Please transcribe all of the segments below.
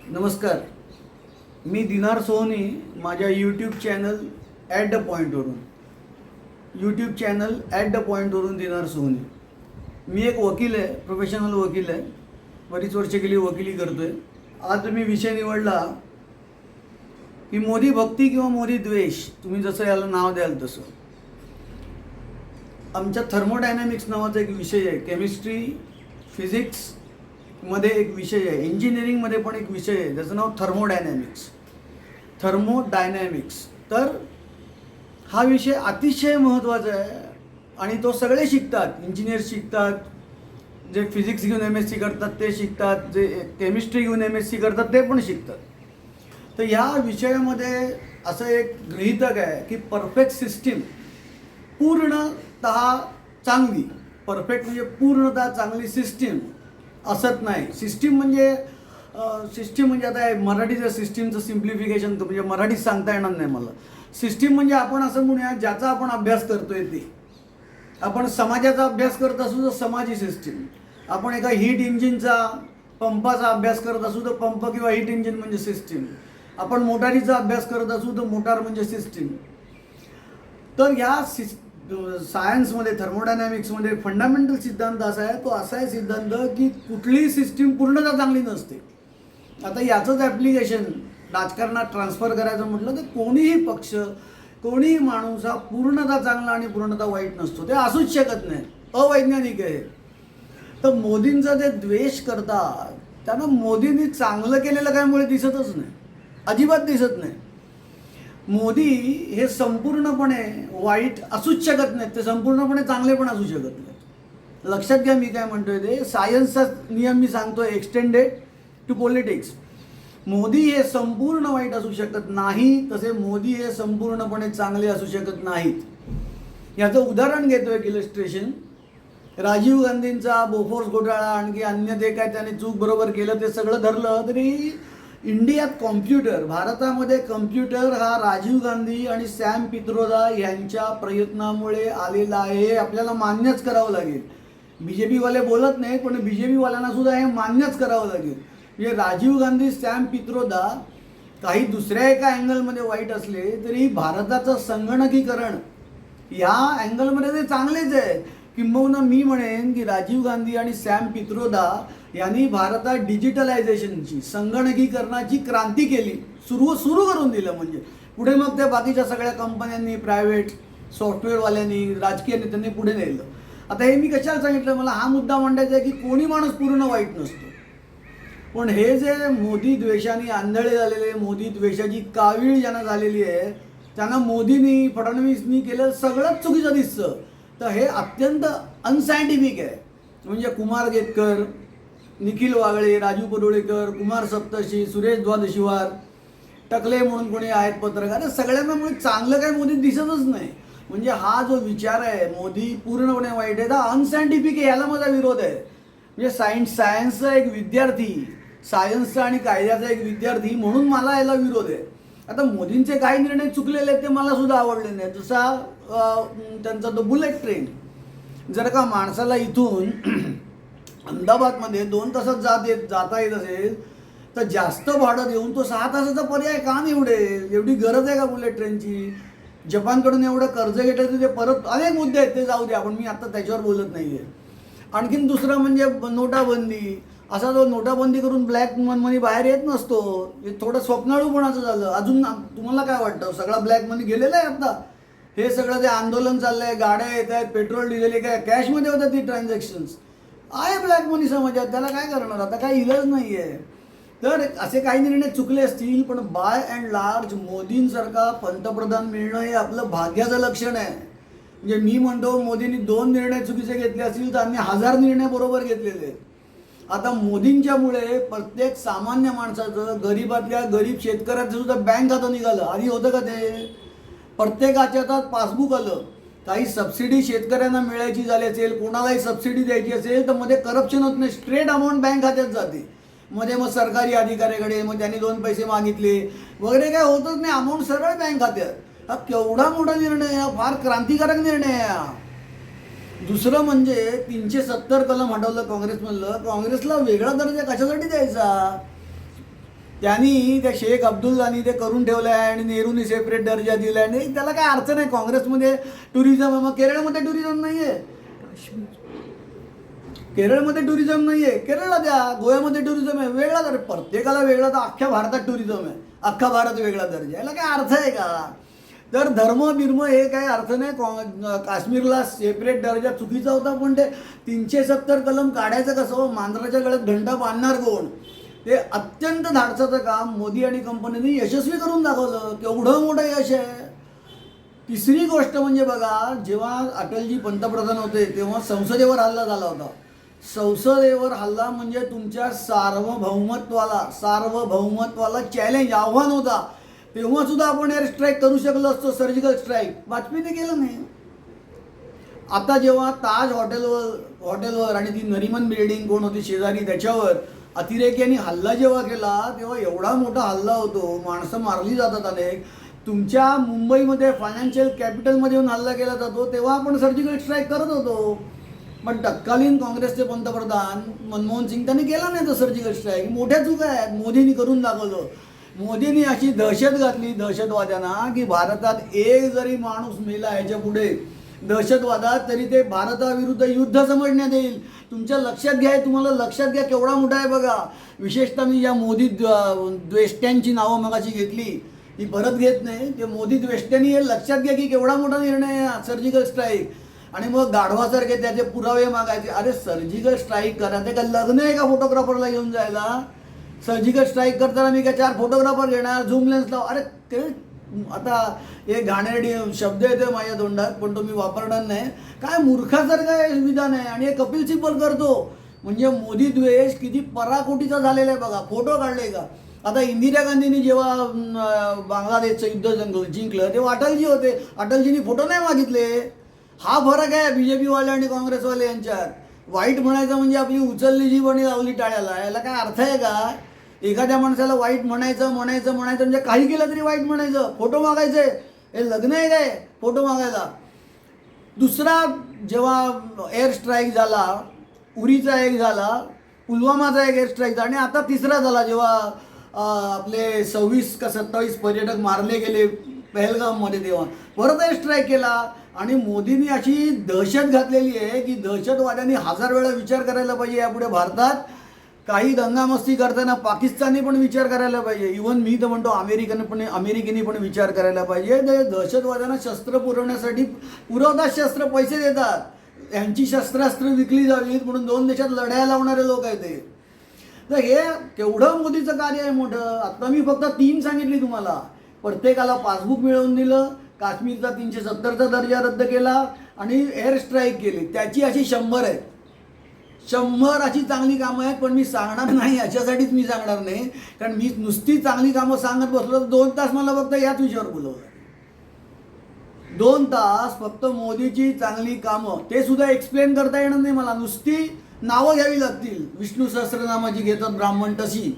नमस्कार. मी दिनार सोहनी माझ्या यूट्यूब चॅनल ॲट द पॉईंटवरून दिनार सोहनी. मी एक वकील आहे, प्रोफेशनल वकील आहे. बरीच वर्ष गेली वकिली करतो आहे. आज तुम्ही विषय निवडला की मोदी भक्ती किंवा मोदी द्वेष, तुम्ही जसं याला नाव द्याल तसं. आमच्या थर्मोडायनॅमिक्स नावाचा एक विषय आहे. केमिस्ट्री, फिजिक्स मध्ये एक विषय आहे, इंजिनिअरिंगमध्ये पण एक विषय आहे, त्याचं नाव थर्मोडायनॅमिक्स. तर हा विषय अतिशय महत्त्वाचा आहे आणि तो सगळे शिकतात. इंजिनियर शिकतात, जे फिजिक्स घेऊन MSc करतात ते शिकतात, जे केमिस्ट्री घेऊन MSc करतात ते पण शिकतात. तर ह्या विषयामध्ये असं एक गृहीतक आहे की परफेक्ट सिस्टीम पूर्णतः चांगली, परफेक्ट म्हणजे पूर्णतः चांगली सिस्टीम असत नाही. सिस्टीम म्हणजे आता मराठीच्या सिस्टीमचं सिम्प्लिफिकेशन म्हणजे मराठीत सांगता येणार नाही मला. सिस्टीम म्हणजे आपण असं म्हणूया ज्याचा आपण अभ्यास करतोय ते. आपण समाजाचा अभ्यास करत असू तर समाज ही सिस्टीम. आपण एका हीट इंजिनचा, पंपाचा अभ्यास करत असू तर पंप किंवा हीट इंजिन म्हणजे सिस्टीम. आपण मोटारीचा अभ्यास करत असू तर मोटार म्हणजे सिस्टीम. तर ह्या सायन्समध्ये, थर्मोडायनॅमिक्समध्ये फंडामेंटल सिद्धांत असा आहे, तो असा आहे सिद्धांत की कुठलीही सिस्टीम पूर्णतः चांगली नसते. आता याचंच ॲप्लिकेशन राजकारणात ट्रान्सफर करायचं म्हटलं तर कोणीही पक्ष, कोणीही माणूस हा पूर्णतः चांगला आणि पूर्णतः वाईट नसतो. ते असूच शकत नाही, अवैज्ञानिक आहे. तर मोदींचा जे द्वेष करतात त्यांना मोदींनी चांगलं केलेलं काय मुळे दिसतच नाही, अजिबात दिसत नाही. मोदी हे संपूर्णपणे वाईट असूच शकत नाहीत, ते संपूर्णपणे चांगले पण असू शकत नाहीत. लक्षात घ्या मी काय म्हणतोय ते. सायन्सचा नियम मी सांगतोय, एक्सटेंडेड टू पॉलिटिक्स. मोदी हे संपूर्ण वाईट असू शकत नाही, तसे मोदी हे संपूर्णपणे चांगले असू शकत नाहीत. याचं उदाहरण घेतोय इलस्ट्रेशन. राजीव गांधींचा बोफोर्स घोटाळा, आणखी अन्य जे काय त्याने चूक बरोबर केलं ते सगळं धरलं तरी इंडियात कॉम्प्युटर, भारतामध्ये कम्प्युटर हा राजीव गांधी आणि सॅम पित्रोदा यांच्या प्रयत्नामुळे आलेला आहे, हे आपल्याला मान्यच करावं लागेल. BJP वाले बोलत नाहीत, पण BJP वाल्यांना सुद्धा हे मान्यच करावं लागेल. म्हणजे राजीव गांधी, सॅम पित्रोदा काही दुसऱ्या एका अँगलमध्ये वाईट असले तरी भारताचं संगणकीकरण या अँगलमध्ये ते चांगलेच आहे. किंबहुना मी म्हणेन की राजीव गांधी आणि सॅम पित्रोदा यांनी भारतात डिजिटलायझेशनची, संगणकीकरणाची क्रांती केली, सुरू करून दिलं. म्हणजे पुढे मग त्या बाकीच्या सगळ्या कंपन्यांनी, प्रायव्हेट सॉफ्टवेअरवाल्यांनी, राजकीय नेत्यांनी पुढे नेलं. आता हे मी कशाला सांगितलं, मला हा मुद्दा मांडायचा आहे की कोणी माणूस पूर्ण वाईट नसतो. पण हे जे मोदी द्वेषाने आंधळे झालेले, मोदी द्वेषाची कावीळ ज्यांना झालेली आहे, त्यांना मोदींनी, फडणवीसनी केलं सगळंच चुकीचं दिसतं. तर हे अत्यंत अनसायंटिफिक आहे. म्हणजे कुमार केतकर, निखिल वागळे, राजू परुळेकर, कुमार सप्तशी, सुरेश द्वादशीवार, टकले म्हणून कोणी आहेत पत्रकार, सगळ्यांना म्हणजे चांगलं काही मोदी दिसतच नाही. म्हणजे हा जो विचार आहे मोदी पूर्णपणे वाईट आहे, हा अनसायंटिफिक आहे, याला माझा विरोध आहे. म्हणजे सायन्सचा एक विद्यार्थी, सायन्सचा आणि कायद्याचा एक विद्यार्थी म्हणून मला याला विरोध आहे. आता मोदींचे काही निर्णय चुकलेले आहेत ते मला सुद्धा आवडले नाही. जसा त्यांचा तो बुलेट ट्रेन, जर का माणसाला इथून अहमदाबादमध्ये 2 तासात जाता येत असेल तर जास्त भाडं देऊन तो 6 तासाचा पर्याय का निवडेल? एवढी गरज आहे का बुलेट ट्रेनची? जपानकडून एवढं कर्ज घेतलं ते परत, अनेक मुद्दे आहेत ते जाऊ द्या, पण मी आता त्याच्यावर बोलत नाही आहे. आणखीन दुसरं म्हणजे नोटाबंदी. असा जो नोटाबंदी करून ब्लॅक मनी बाहेर येत नसतो, हे थोडं स्वप्नाळूपणाचं झालं. अजून तुम्हाला काय वाटतं, सगळा ब्लॅक मनी गेलेला आहे आता? हे सगळं जे आंदोलन चाललं आहे, गाड्या येत आहेत, पेट्रोल डिझेल काय कॅशमध्ये होतात ती ट्रान्झॅक्शन्स, आहे ब्लॅक मनी समाजात, त्याला काय करणार, आता काही इलाज नाही आहे. तर असे काही निर्णय चुकले असतील, पण बाय अँड लार्ज मोदींसारखा पंतप्रधान मिळणं हे आपलं भाग्याचं लक्षण आहे. म्हणजे मी म्हणतो मोदींनी 2 निर्णय चुकीचे घेतले असतील तर आम्ही 1000 निर्णय बरोबर घेतलेले आहेत. आता मोदींच्यामुळे प्रत्येक सामान्य माणसाचं, गरीबातल्या गरीब शेतकऱ्याचं सुद्धा बँक खातं निघालं. आधी होतं का ते? प्रत्येकाच्या हातात पासबुक आलं. काही सबसिडी शेतकऱ्यांना मिळायची झाली असेल, कोणालाही सबसिडी द्यायची असेल तर मध्ये करप्शन होत नाही, स्ट्रेट अमाऊंट बँक खात्यात जाते. मध्ये मग सरकारी अधिकाऱ्याकडे, मग त्यांनी 2 पैसे मागितले वगैरे काय होतच नाही, अमाऊंट सरळ बँक खात्यात. हा केवढा मोठा निर्णय आहे, फार क्रांतिकारक निर्णय आहे. दुसरं म्हणजे 370 कलम हटवलं काँग्रेसमधलं. काँग्रेसला वेगळा दर्जा कशासाठी द्यायचा? त्यांनी त्या शेख अब्दुल्लानी ते करून ठेवलं आहे आणि नेहरूनी सेपरेट दर्जा दिला आहे. नाही, त्याला काय अर्थ नाही. काँग्रेसमध्ये टुरिझम आहे, मग केरळमध्ये टुरिझम नाही आहे. केरळमध्ये टुरिझम नाही आहे, केरळला द्या. गोव्यामध्ये टुरिझम आहे, वेगळा दर. प्रत्येकाला वेगळा, तर अख्ख्या भारतात टुरिझम आहे, अख्खा भारत वेगळा दर्जा. याला काय अर्थ आहे का? तर धर्म बिर्म हे काही अर्थ नाही. काश्मीरला सेपरेट दर्जा चुकीचा होता, पण ते 370 कलम काढायचं कसं? मांजराच्या गळ्यात घंटा बांधणार कोण? ते अत्यंत धाडसाचं काम मोदी आणि कंपनीने यशस्वी करून दाखवलं. केवढं मोठं यश आहे. तिसरी गोष्ट म्हणजे बघा, जेव्हा अटलजी पंतप्रधान होते तेव्हा संसदेवर हल्ला झाला होता. संसदेवर हल्ला म्हणजे तुमच्या सार्वभौमत्वाला चॅलेंज, आव्हान होता. तेव्हा सुद्धा आपण एअर स्ट्राईक करू शकलो असतो, सर्जिकल स्ट्राईक. वाजपेयीने केलं नाही. आता जेव्हा ताज हॉटेलवर आणि ती नरिमन बिल्डिंग कोण होती शेजारी, त्याच्यावर अतिरेक्यांनी हल्ला जेव्हा केला तेव्हा एवढा मोठा हल्ला होतो, माणसं मारली जातात अनेक. तुमच्या मुंबईमध्ये फायनान्शियल कॅपिटलमध्ये येऊन हल्ला केला जातो, तेव्हा आपण सर्जिकल स्ट्राईक करत होतो. पण तत्कालीन काँग्रेसचे पंतप्रधान मनमोहन सिंग त्यांनी केला नाही तो सर्जिकल स्ट्राईक. मोठ्या चुका आहेत, मोदींनी करून दाखवलं. मोदींनी अशी दहशत घातली दहशतवाद्यांना की भारतात एक जरी माणूस मेला ह्याच्या पुढे दहशतवादात, तरी ते भारताविरुद्ध युद्ध समजण्यात येईल. तुमच्या लक्षात घ्या, तुम्हाला लक्षात घ्या केवढा मोठा आहे बघा. विशेषतः मी या मोदी द्वेष्ट्यांची नावं मगाशी घेतली, ती परत घेत नाही. ते मोदी द्वेष्ट्यांनी हे लक्षात घ्या की केवढा मोठा निर्णय आहे सर्जिकल स्ट्राईक. आणि मग गाढवासारखे त्याचे पुरावे मागायचे. अरे सर्जिकल स्ट्राईक करा, ते काय लग्न आहे का फोटोग्राफरला घेऊन जायला? सर्जिकल स्ट्राईक करताना मी काय 4 फोटोग्राफर घेणार, झूम लेन्स लाव? अरे ते आता एक घाणेरडी शब्द येतो माझ्या तोंडात, पण तो मी वापरणार नाही. काय मूर्खासारखं विधान आहे. आणि हे कपिल सिब्बल करतो. म्हणजे मोदी द्वेष किती पराकोटीचा झालेला आहे बघा. फोटो काढले का? आता इंदिरा गांधींनी जेव्हा बांगलादेशचं युद्ध जिंकलं तेव्हा अटलजी होते, अटलजींनी फोटो नाही मागितले. हा फरक आहे बीजेपीवाले आणि काँग्रेसवाले यांच्यात. वाईट म्हणायचं म्हणजे आपली उचलली जी बणी लावली टाळ्याला, याला काय अर्थ आहे का? एखाद्या माणसाला वाईट म्हणायचं म्हणजे काही केलं तरी वाईट म्हणायचं, फोटो मागायचे. हे लग्न आहे काय फोटो मागायला? दुसरा जेव्हा एअर स्ट्राईक झाला, उरीचा एक झाला, पुलवामाचा एक एअर स्ट्राईक झाला, आणि आता तिसरा झाला जेव्हा आपले 26 का 27 पर्यटक मारले गेले पहलगाममध्ये, तेव्हा परत एअर स्ट्राईक केला. आणि मोदींनी अशी दहशत घातलेली आहे की दहशतवाद्यांनी 1000 वेळा विचार करायला पाहिजे यापुढे. भारतात काही दंगामस्ती करताना पाकिस्तानने पण विचार करायला पाहिजे. इव्हन मी तर म्हणतो अमेरिकेने पण विचार करायला पाहिजे. ते दहशतवाद्यांना शस्त्र पुरवण्यासाठी पुरवतात, शस्त्र पैसे देतात. यांची शस्त्रास्त्र विकली जावीत म्हणून 2 देशात लढाया लावणारे लोक आहेत ते. तर हे केवढं मोदीचं कार्य आहे मोठं. आता मी फक्त 3 सांगितली तुम्हाला. प्रत्येकाला पासबुक मिळवून दिलं, काश्मीरचा 370चा दर्जा रद्द केला आणि एअर स्ट्राईक केली. त्याची अशी 100 आहेत. 100 अशी चांगली कामं आहेत, पण मी सांगणार नाही. याच्यासाठीच मी सांगणार नाही, कारण मी नुसती चांगली कामं सांगत बसलो तर 2 तास मला फक्त याच विषयावर बोलवलं. 2 तास फक्त मोदीची चांगली कामं, ते सुद्धा एक्सप्लेन करता येणार नाही मला. नुसती नावं घ्यावी लागतील. विष्णू सहस्त्रनामाची घेतात ब्राह्मण तशी.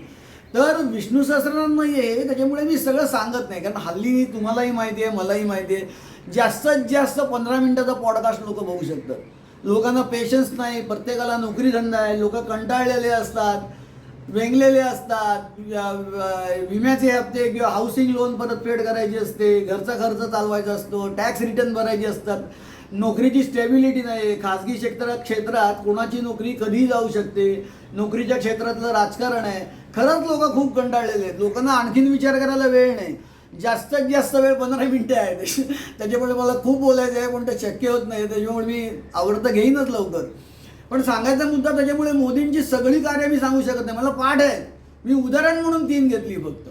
तर विष्णू सहस्त्रनाम नाही आहे, त्याच्यामुळे मी सगळं सांगत नाही. कारण हल्ली तुम्हालाही माहिती आहे, मलाही माहिती आहे, जास्तीत जास्त 15 मिनिटाचा पॉडकास्ट लोक बघू शकतात. लोकांना पेशन्स नाही, प्रत्येकाला नोकरी धंदा आहे, लोक कंटाळलेले असतात, वेंगलेले असतात. विम्याचे हप्ते किंवा हाऊसिंग लोन परतफेड करायची असते, घरचा खर्च चालवायचा असतो, टॅक्स रिटर्न भरायचे असतात. नोकरीची स्टेबिलिटी नाही. खाजगी क्षेत्रात कोणाची नोकरी कधीही जाऊ शकते. नोकरीच्या क्षेत्रातलं राजकारण आहे. खरंच लोक खूप कंटाळलेले आहेत. लोकांना आणखीन विचार करायला वेळ नाही. जास्तीत जास्त वेळ 15 मिनिटं आहे. त्याच्यामुळे मला खूप बोलायचं आहे, पण ते शक्य होत नाही. त्याच्यामुळे मी आवडतं घेईनच लवकर. पण सांगायचा मुद्दा, त्याच्यामुळे मोदींची सगळी कार्य मी सांगू शकत नाही, मला पाठ आहे. मी उदाहरण म्हणून 3 घेतली फक्त.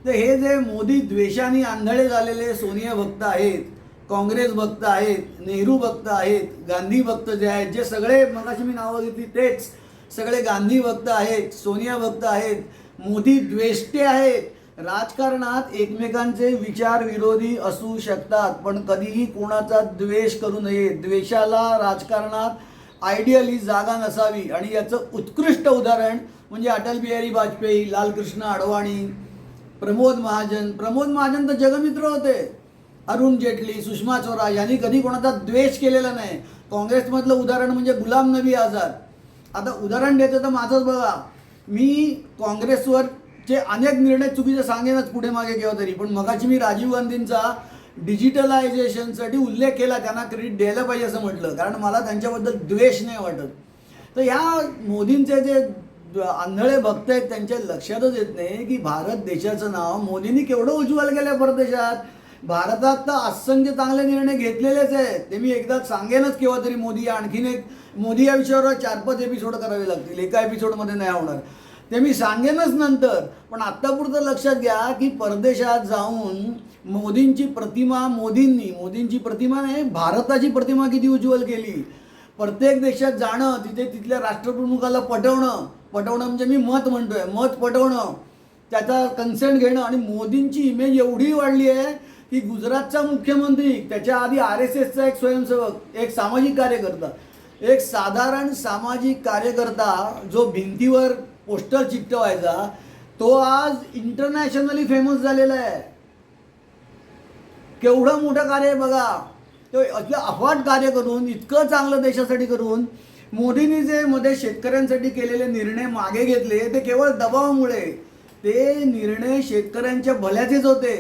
तर हे जे मोदी द्वेषाने आंधळे झालेले सोनिया भक्त आहेत, काँग्रेस भक्त आहेत, नेहरू भक्त आहेत, गांधी भक्त जे आहेत, जे सगळे मगाशी मी नावं घेतली तेच सगळे गांधी भक्त आहेत, सोनिया भक्त आहेत, मोदी द्वेष्टे आहेत. राजकारणात एकमेकांचे विचार विरोधी असू शकतात, पण कधीही कोणाचा द्वेष करू नये. द्वेषाला राजकारणात आयडियली जागा नसावी. आणि याचं उत्कृष्ट उदाहरण म्हणजे अटल बिहारी वाजपेयी, लालकृष्ण अडवाणी, प्रमोद महाजन तर जगमित्र होते. अरुण जेटली, सुषमा स्वराज यांनी कधी कोणाचा द्वेष केलेला नाही. काँग्रेसमधलं उदाहरण म्हणजे गुलाम नबी आझाद. आता उदाहरण द्यायचं तर माझंच बघा. मी काँग्रेसवर चे अनेक निर्णय चुकीचे सांगेनच पुढे मागे केव्हा तरी, पण मगाची मी राजीव गांधींचा डिजिटलायझेशनसाठी उल्लेख केला, त्यांना क्रेडिट द्यायला पाहिजे असं म्हटलं, कारण मला त्यांच्याबद्दल द्वेष नाही वाटत. तर ह्या मोदींचे जे आंधळे भक्त आहेत त्यांच्या लक्षातच येत नाही की भारत देशाचं नाव मोदींनी केवढं उज्ज्वल केलं परदेशात. भारतात तर असंख्य चांगले निर्णय घेतलेलेच आहेत, ते मी एकदा सांगेनच केव्हा तरी. मोदी आणखीन एक मोदी या विषयावर 4-5 एपिसोड करावे लागतील, एका एपिसोडमध्ये नाही होणार, ते मी सांगेनच नंतर. पण आत्तापुरतं लक्षात घ्या की परदेशात जाऊन मोदींची प्रतिमा नाही, भारताची प्रतिमा किती उज्ज्वल केली. प्रत्येक देशात जाणं, तिथे तिथल्या राष्ट्रप्रमुखाला पटवणं म्हणजे मी मत पटवणं, त्याचा कन्सेंट घेणं. आणि मोदींची इमेज एवढी वाढली आहे की गुजरातचा मुख्यमंत्री, त्याच्या आधी RSSचा एक स्वयंसेवक, एक सामाजिक कार्यकर्ता, एक साधारण सामाजिक कार्यकर्ता जो भिंतीवर पोस्टर चिकटवायचा, तो आज इंटरनॅशनली फेमस झालेला आहे. केवढं मोठं कार्य आहे बघा. तो असलं अफाट कार्य करून, इतकं चांगलं देशासाठी करून, मोदींनी जे मध्ये शेतकऱ्यांसाठी केलेले निर्णय मागे घेतले ते केवळ दबावामुळे. ते निर्णय शेतकऱ्यांच्या भल्याचेच होते,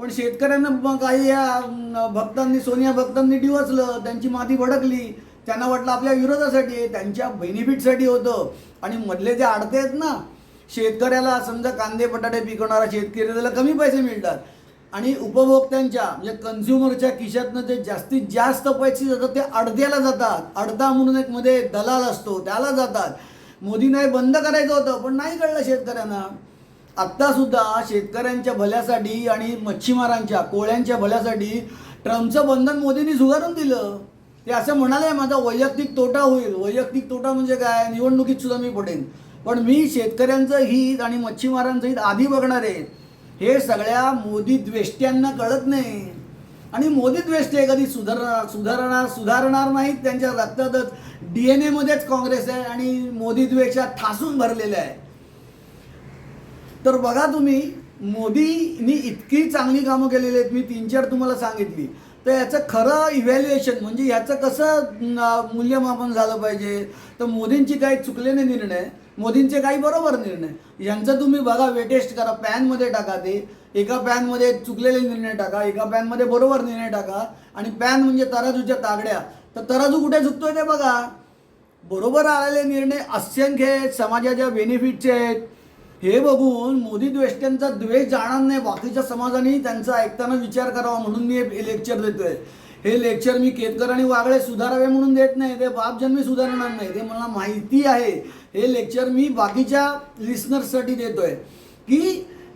पण शेतकऱ्यांना काही या भक्तांनी, सोनिया भक्तांनी डिवचलं, त्यांची माती भडकली, त्यांना वाटलं आपल्या विरोधासाठी आहे, त्यांच्या बेनिफिटसाठी होतं. आणि मधले जे आडते आहेत ना, शेतकऱ्याला समजा कांदे बटाटे पिकवणारा शेतकरी, त्याला कमी पैसे मिळतात, आणि उपभोक्त्यांच्या म्हणजे कन्झ्युमरच्या खिशातनं जे जास्तीत जास्त पैसे जातात ते अडत्याला जातात. अडता म्हणून एक मध्ये दलाल असतो, त्याला जातात. मोदींना हे बंद करायचं होतं, पण नाही कळलं शेतकऱ्यांना. आत्तासुद्धा शेतकऱ्यांच्या भल्यासाठी आणि मच्छीमारांच्या, कोळ्यांच्या भल्यासाठी ट्रम्पचं बंधन मोदींनी झुगारून दिलं. ते असं म्हणाले माझा वैयक्तिक तोटा होईल. वैयक्तिक तोटा म्हणजे काय, निवडणुकीत सुद्धा मी पडेन, पण मी शेतकऱ्यांचं हित आणि मच्छीमारांचं हित आधी बघणार आहे. हे सगळ्या मोदी द्वेष्ट्यांना कळत नाही. आणि मोदी द्वेष्टे कधी सुधारणार नाहीत. त्यांच्या रक्तातच DNA मध्येच काँग्रेस आहे आणि मोदी द्वेषात ठासून भरलेले आहे. तर बघा तुम्ही, मोदींनी इतकी चांगली कामं केलेली आहेत, मी 3-4 तुम्हाला सांगितली. तर याचं खरं इव्हॅल्युएशन म्हणजे याचं कसं मूल्यमापन झालं पाहिजे. तर मोदींची काही चुकलेले निर्णय, मोदींचे काही बरोबर निर्णय, यांचं तुम्ही बघा, वेटेस्ट करा, पॅनमध्ये टाका. ते एका पॅनमध्ये चुकलेले निर्णय टाका, एका पॅनमध्ये बरोबर निर्णय टाका. आणि पॅन म्हणजे तराजूच्या तागड्या, तर तराजू कुठे चुकतोय ते बघा. बरोबर आलेले निर्णय असंख्य आहेत, समाजाच्या बेनिफिटचे आहेत. हे बघून मोदी द्वेष्ट्यांचा द्वेष जाणार नाही, बाकीच्या समाजाने त्यांचा ऐकताना विचार करावा म्हणून मी हे लेक्चर देतोय. हे लेक्चर मी केतकर आणि वागळे सुधारावे म्हणून देत नाही, ते बापजन्मी सुधारणार नाही, ते मला माहिती आहे. हे लेक्चर मी बाकीच्या लिस्नर्ससाठी देतोय की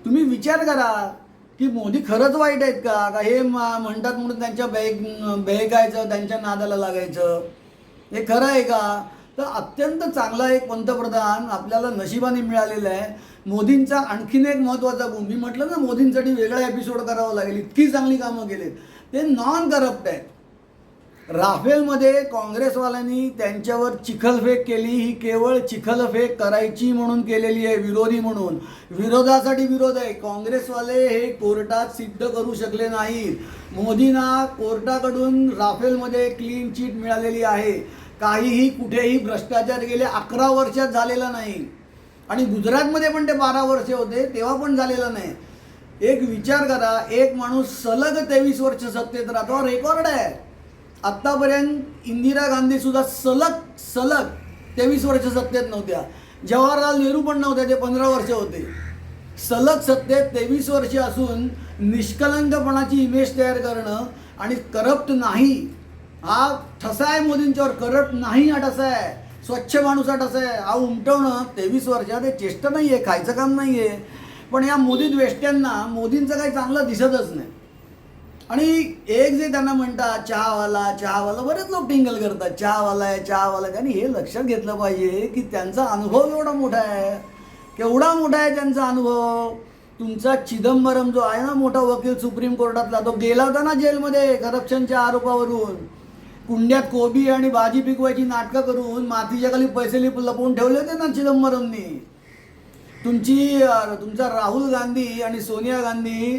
तुम्ही विचार करा की मोदी खरंच वाईट आहेत का हे म्हणतात म्हणून त्यांच्या बहकायचं, त्यांच्या नादाला लागायचं, हे खरं आहे का. तर अत्यंत चांगला एक पंतप्रधान आपल्याला नशिबाने मिळालेला आहे. मोदींचा आणखीन एक महत्त्वाचा गुण, मी म्हटलं ना मोदींसाठी वेगळा एपिसोड करावा लागेल, इतकी चांगली कामं केलीत. ते नॉन करप्ट आहेत. राफेलमध्ये काँग्रेसवाल्यांनी त्यांच्यावर चिखलफेक केली, ही केवळ चिखलफेक करायची म्हणून केलेली आहे, विरोधी म्हणून. विरोधासाठी विरोध आहे. काँग्रेसवाले हे कोर्टात सिद्ध करू शकले नाहीत. मोदींना कोर्टाकडून राफेलमध्ये क्लीन चिट मिळालेली आहे. काहीही कुठेही भ्रष्टाचार गेले 11 वर्षात झालेला नाही. आणि गुजरातमध्ये पण ते 12 वर्ष होते तेव्हा पण झालेलं नाही. एक विचार करा, एक माणूस सलग 23 वर्ष सत्तेत राहतो, रेकॉर्ड आहे. आत्तापर्यंत इंदिरा गांधी सुद्धा सलग 23 वर्ष सत्तेत नव्हत्या. जवाहरलाल नेहरू पण नव्हते, ते 15 वर्ष होते. सलग सत्तेत 23 वर्ष असून निष्कलंकपणाची इमेज तयार करणं आणि करप्ट नाही हा ठसा आहे मोदींच्यावर. करप्ट नाही हा ठसा आहे, स्वच्छ माणूस हा ठसा आहे. हा उमटवणं 23 वर्षात हे चेष्टा नाही आहे, खायचं काम नाही आहे. पण या मोदी द्वेष्ट्यांना मोदींचं काही चांगलं दिसतच नाही. आणि एक जे त्यांना म्हणतात चहावाला, बरेच लोक टिंगल करतात, चहावाला आहे. आणि हे लक्षात घेतलं पाहिजे की त्यांचा अनुभव एवढा मोठा आहे. केवढा मोठा आहे त्यांचा अनुभव. तुमचा चिदंबरम जो आहे ना मोठा वकील सुप्रीम कोर्टातला, तो गेला होता ना जेलमध्ये करप्शनच्या आरोपावरून. कुंड्यात कोबी आणि भाजी पिकवायची नाटकं करून मातीच्या खाली पैसे लपवून ठेवले होते ना चिदंबरमनी. तुमचा राहुल गांधी आणि सोनिया गांधी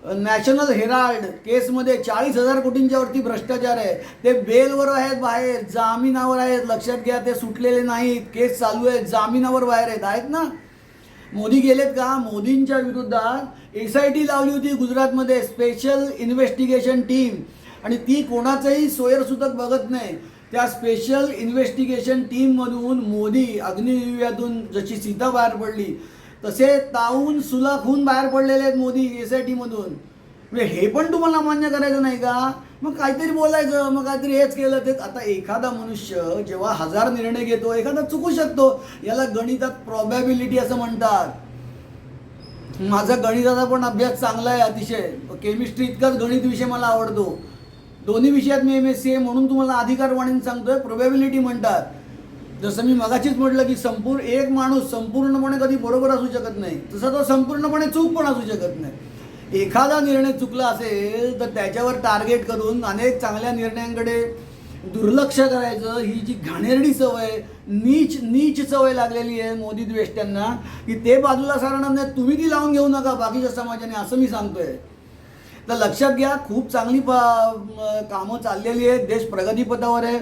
नॅशनल हेराल्ड केसमध्ये 40,000 कोटींच्या वरती भ्रष्टाचार आहे. ते बेलवर आहेत, बाहेर जामिनावर आहेत. लक्षात घ्या, ते सुटलेले नाहीत, केस चालू आहेत, जामिनावर बाहेर आहेत ना. मोदी गेलेत का? मोदींच्या विरोधात SIT लावली होती गुजरातमध्ये, स्पेशल इन्व्हेस्टिगेशन टीम, आणि ती कोणाचंही सोयरसूतक बघत नाही. त्या स्पेशल इन्व्हेस्टिगेशन टीममधून मोदी अग्निदिव्यातून जशी सीता बाहेर पडली तसे तावून सुलाखून बाहेर पडलेले आहेत मोदी SITमधून. म्हणजे हे पण तुम्हाला मान्य करायचं नाही का? मग काहीतरी बोलायचं, मग काहीतरी हेच केलं ते. आता एखादा मनुष्य जेव्हा 1000 निर्णय घेतो, एखादा चुकू शकतो. याला गणितात प्रॉबॅबिलिटी असं म्हणतात. माझा गणिताचा पण अभ्यास चांगला आहे अतिशय. केमिस्ट्री इतकाच गणित विषय मला आवडतो. दोन्ही विषयात मी MSc आहे म्हणून तुम्हाला अधिकारवाणीने सांगतोय. प्रोबॅबिलिटी म्हणतात. जसं मी मगाशीच म्हटलं की एक माणूस संपूर्णपणे कधी बरोबर असू शकत नाही, तसं तो संपूर्णपणे चूक पण असू शकत नाही. एखादा निर्णय चुकला असेल तर त्याच्यावर टार्गेट करून अनेक चांगल्या निर्णयांकडे दुर्लक्ष करायचं, ही जी घाणेरडी सवय, नीच सवय लागलेली आहे मोदी द्वेष्ट्यांना, की ते बाजूला सारणार नाही. तुम्ही ती लावून घेऊ नका बाकीच्या समाजाने, असं मी सांगतोय. तर लक्षात घ्या, खूप चांगली कामं चाललेली आहेत. देश प्रगतीपथावर आहे.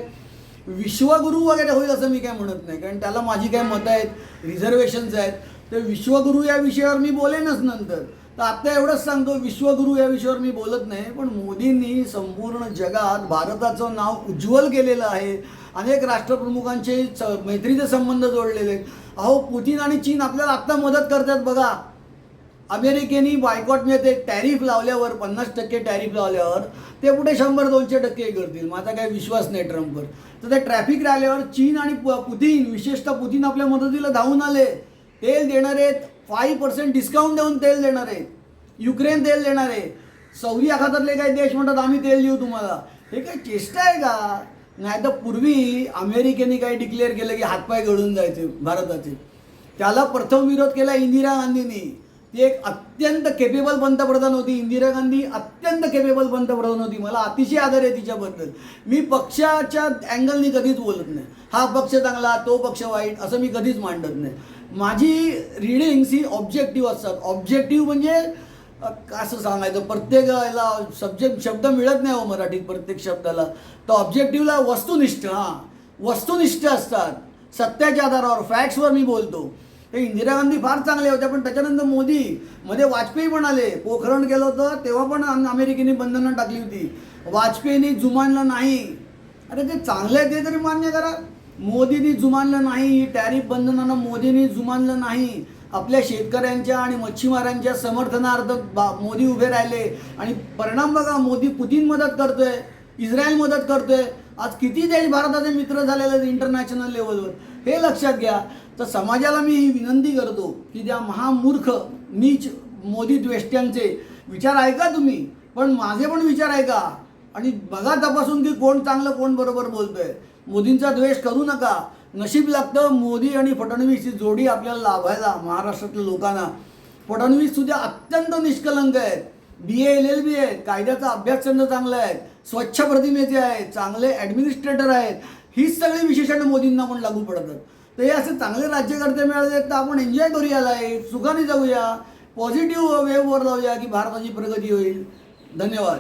विश्वगुरू वगैरे होईल असं मी काय म्हणत नाही, कारण त्याला माझी काय मतं आहेत, रिझर्वेशन्स आहेत. तर विश्वगुरू या विषयावर मी बोलेनच नंतर. तर आता एवढंच सांगतो, विश्वगुरू या विषयावर मी बोलत नाही. पण मोदींनी संपूर्ण जगात भारताचं नाव उज्ज्वल केलेलं आहे. अनेक राष्ट्रप्रमुखांचे मैत्रीचे संबंध जोडलेले आहेत. अहो, पुतीन आणि चीन आपल्याला आत्ता मदत करतात बघा. अमेरिकेने बायकॉट म्हणजे ते टॅरिफ लावल्यावर, 50% टॅरिफ लावल्यावर ते पुढे 100-200% करतील. माझा काही विश्वास नाही ट्रम्पवर. तर ते ट्रॅफिक राहिल्यावर चीन आणि पुतीन, विशेषतः पुतीन आपल्या मदतीला धावून आले. तेल देणार आहेत, 5% डिस्काउंट देऊन तेल देणार आहेत. युक्रेन तेल देणार आहे. सौदी अखातातले काही देश म्हणतात आम्ही तेल देऊ तुम्हाला. हे काही चेष्टा आहे का? नाही तर पूर्वी अमेरिकेने काही डिक्लेअर केलं की हातपाय गळून जायचे भारताचे. त्याला प्रथम विरोध केला इंदिरा गांधींनी. ती एक अत्यंत केपेबल पंतप्रधान होती. इंदिरा गांधी अत्यंत केपेबल पंतप्रधान होती. मला अतिशय आदर आहे तिच्याबद्दल. मी पक्षाच्या अँगलनी कधीच बोलत नाही. हा पक्ष चांगला, तो पक्ष वाईट असं मी कधीच मांडत नाही. माझी रिडिंग्स ही ऑब्जेक्टिव्ह असतात. ऑब्जेक्टिव्ह म्हणजे असं सांगायचं, प्रत्येक याला शब्द मिळत नाही हो मराठीत प्रत्येक शब्दाला. तर ऑब्जेक्टिव्हला वस्तुनिष्ठ असतात. सत्याच्या आधारावर, फॅक्ट्सवर मी बोलतो. हे इंदिरा गांधी फार चांगले होत्या, पण त्याच्यानंतर मोदी, मध्ये वाजपेयी पण आले. पोखरण केलं होतं तेव्हा पण अमेरिकेने बंधनं टाकली होती. वाजपेयींनी जुमानलं नाही. अरे ते चांगलं आहे ते तरी मान्य करा. मोदींनी जुमानलं नाही. टॅरिफ बंधनानं मोदींनी जुमानलं नाही. आपल्या शेतकऱ्यांच्या आणि मच्छीमारांच्या समर्थनार्थ मोदी उभे राहिले. आणि परिणाम बघा, मोदी पुतीन मदत करतोय, इस्रायल मदत करतोय. आज किती देश भारताचे मित्र झालेले आहेत इंटरनॅशनल लेवलवर, हे लक्षात घ्या. तर समाजाला मी ही विनंती करतो की त्या महामूर्ख नीच मोदी द्वेष्ट्यांचे विचार ऐका तुम्ही, पण माझे पण विचार ऐका आणि बघा तपासून की कोण चांगलं कोण बरोबर बोलतोय. मोदींचा द्वेष करू नका. नशीब लागतं मोदी आणि फडणवीस ही जोडी आपल्याला लाभायला महाराष्ट्रातल्या लोकांना. फडणवीस सुद्धा अत्यंत निष्कलंक आहेत. BA LLB आहेत. कायद्याचा अभ्यास त्यांचा चांगला आहे. स्वच्छ प्रतिमेचे आहेत. चांगले ॲडमिनिस्ट्रेटर आहेत. हीच सगळी विशेषणं मोदींना पण लागू पडतात. तर हे असे चांगले राज्यकर्ते मिळाले तर आपण एन्जॉय करूया, लाईफ सुखाने जाऊया, पॉझिटिव्ह वेव्हवर जाऊया की भारताची प्रगती होईल. धन्यवाद.